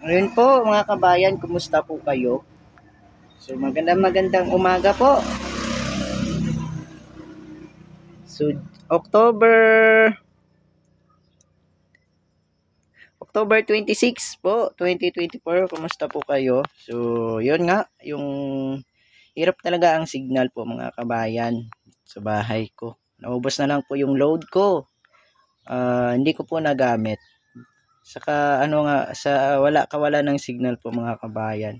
Ngayon po mga kabayan, kumusta po kayo? So magandang umaga po. So October October 26 po, 2024. Kumusta po kayo? So yun nga, yung hirap talaga ang signal po mga kabayan sa bahay ko. Naubos na lang po yung load ko. Hindi ko po nagamit. Saka ano nga, kawala ng signal po mga kabayan.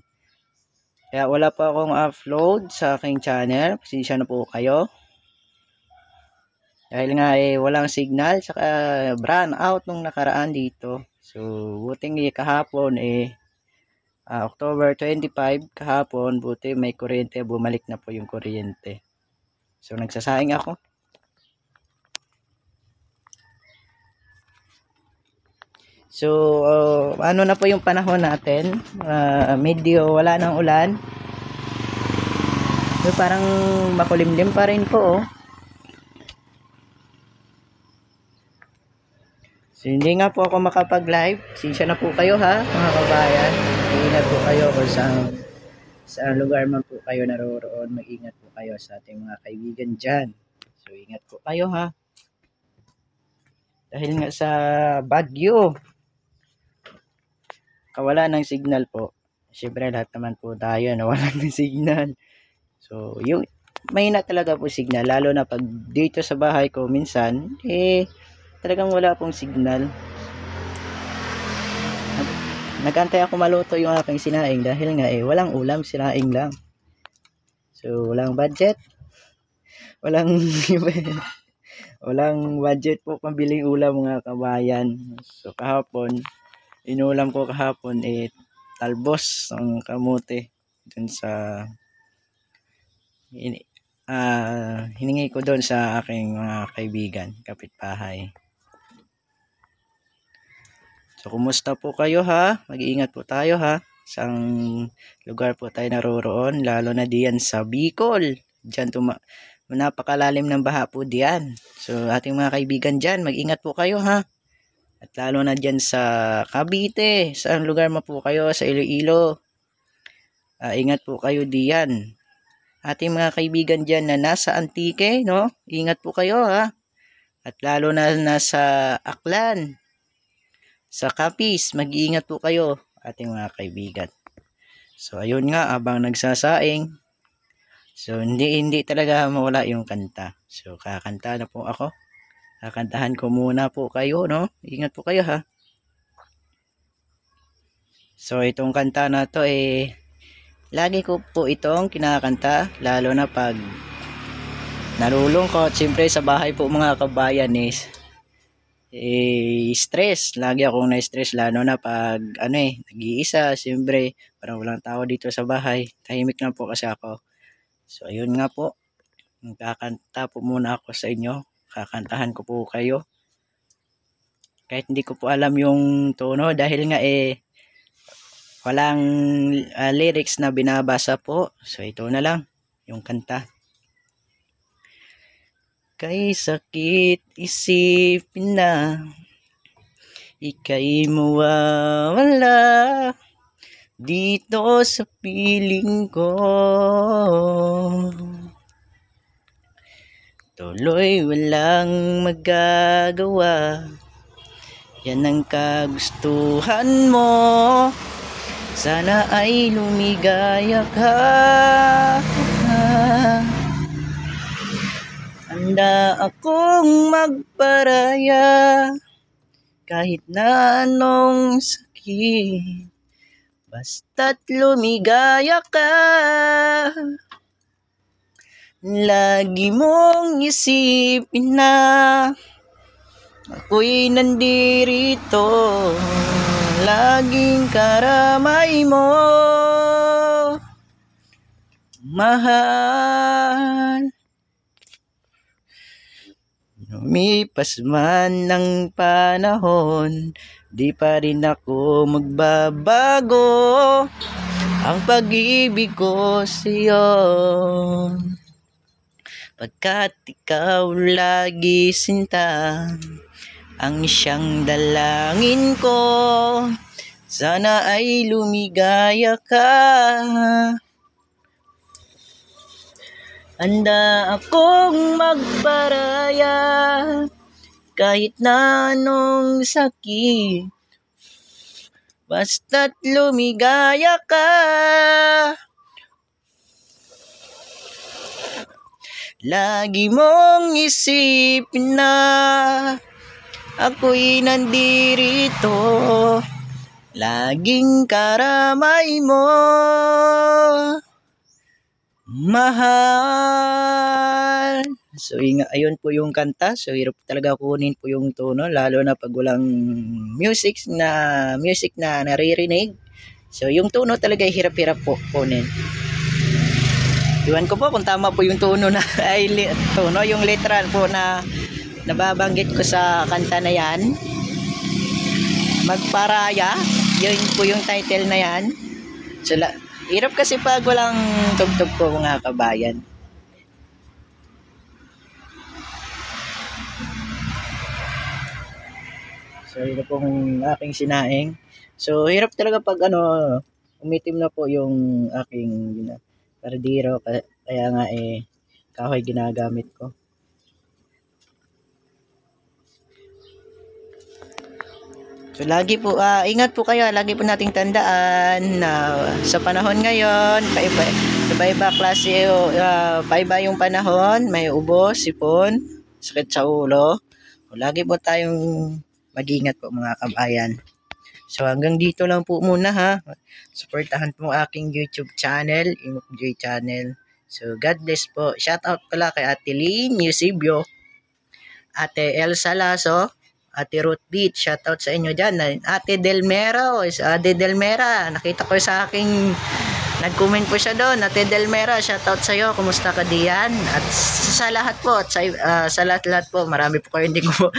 Kaya wala pa akong upload sa aking channel. Pasensya na po kayo. Dahil nga walang signal, saka brown out nung nakaraan dito. So buting kahapon October 25 kahapon, buti may kuryente, bumalik na po yung kuryente. So nagsasaing ako. So ano na po yung panahon natin, medyo wala nang ulan. So, parang makulimlim pa rin po. So, hindi nga po ako makapag-live. Sinsya na po kayo ha, mga kabayan. Mag-ingat po kayo kung sa lugar man po kayo naroroon. Mag-ingat po kayo sa ating mga kaibigan dyan. So, ingat po kayo ha. Dahil nga sa Baguio, kawala ng signal po. Siyempre, lahat naman po tayo nawalan ng signal. So, yung mahina talaga po signal. Lalo na pag dito sa bahay ko, minsan, talagang wala pong signal. Nagantay ako maluto yung aking sinaing dahil nga walang ulam, sinaing lang. So walang budget. Walang walang budget po pambiling ulam mga kabayan. So kahapon, inulam ko kahapon talbos ng kamote dun sa hiningi ko doon sa aking mga kaibigan, kapitbahay. So, kumusta po kayo ha? Mag-iingat po tayo ha. Isang lugar po tayo naroroon, lalo na diyan sa Bicol. Diyan napakalalim ng baha po diyan. So, ating mga kaibigan diyan, mag-ingat po kayo ha. At lalo na diyan sa Cavite, saan lugar mo po kayo, sa Iloilo. Ingat po kayo diyan. Ating mga kaibigan diyan na nasa Antique, no? Ingat po kayo ha. At lalo na nasa Aklan, sa Capiz, mag-iingat po kayo, ating mga kaibigan. So ayun nga, abang nagsasaing, so hindi talaga mawala yung kanta. So kakanta na po ako. Kakantahan ko muna po kayo, no? Ingat po kayo ha. So itong kanta na to lagi ko po itong kinakanta, lalo na pag nalulungkot. Siyempre sa bahay po mga kabayan stress. Lagi akong na-stress, lalo na pag nag-iisa. Siyempre parang walang tao dito sa bahay, tahimik lang po kasi ako. So ayun nga po, magkakanta po muna ako sa inyo. Kakantahan ko po kayo kahit hindi ko po alam yung tono, dahil nga walang lyrics na binabasa po. So ito na lang yung kanta. Kay sakit isipin na ika'y mawawala dito sa piling ko. Tuloy walang magagawa, yan ang kagustuhan mo. Sana ay lumigaya ka. Handa akong magparaya kahit na anong sakit, basta't lumigaya ka. Lagi mong isipin na ako'y nandirito, laging karamay mo, mahal. Lumipas man ng panahon, di pa rin ako magbabago. Ang pag-ibig ko sa'yo, pagkat ikaw lagi sinta, ang siyang dalangin ko. Sana ay lumigaya ka. Handa akong magparaya kahit na anong sakit. Basta't lumigaya ka. Lagi mong isipin na ako'y nandirito. Laging karamay mo, mahal. So ayun po yung kanta. So hirap talaga kunin po yung tono, lalo na pag walang music na naririnig. So yung tono talaga hirap-hirap po kunin. Iwan ko po kung tama po yung tono na tono, yung literal po na nababanggit ko sa kanta na yan. Magparaya, yun po yung title na yan. So hirap kasi pag walang tugtog po mga kabayan. So ito pong aking sinaing. So hirap talaga pag umitim na po yung aking kardiro, kaya nga kahoy ginagamit ko. So lagi po ingat po kayo, lagi po nating tandaan na sa panahon ngayon, iba-iba klase paiba yung panahon, may ubo, sipon, sakit sa ulo. So, lagi po tayong mag-ingat po mga kabayan. So hanggang dito lang po muna ha. Suportahan po aking YouTube channel, Imokjoy channel. So God bless po. Shout out pala kay Ate Lynn Eusebio, Ate Elsa Lasso, Ate Ruth Beat, shout out sa inyo dyan. Ate Delmera, Ate Delmera, nakita ko sa aking nag-comment po siya doon. Ate Delmera, shout out sa iyo. Kumusta ka diyan? At sa lahat po, at sa lahat-lahat po, marami po kayo, hindi ko po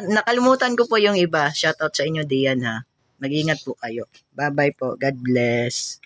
nakalimutan ko po yung iba. Shout out sa inyo diyan ha. Mag-ingat po kayo. Bye-bye po. God bless.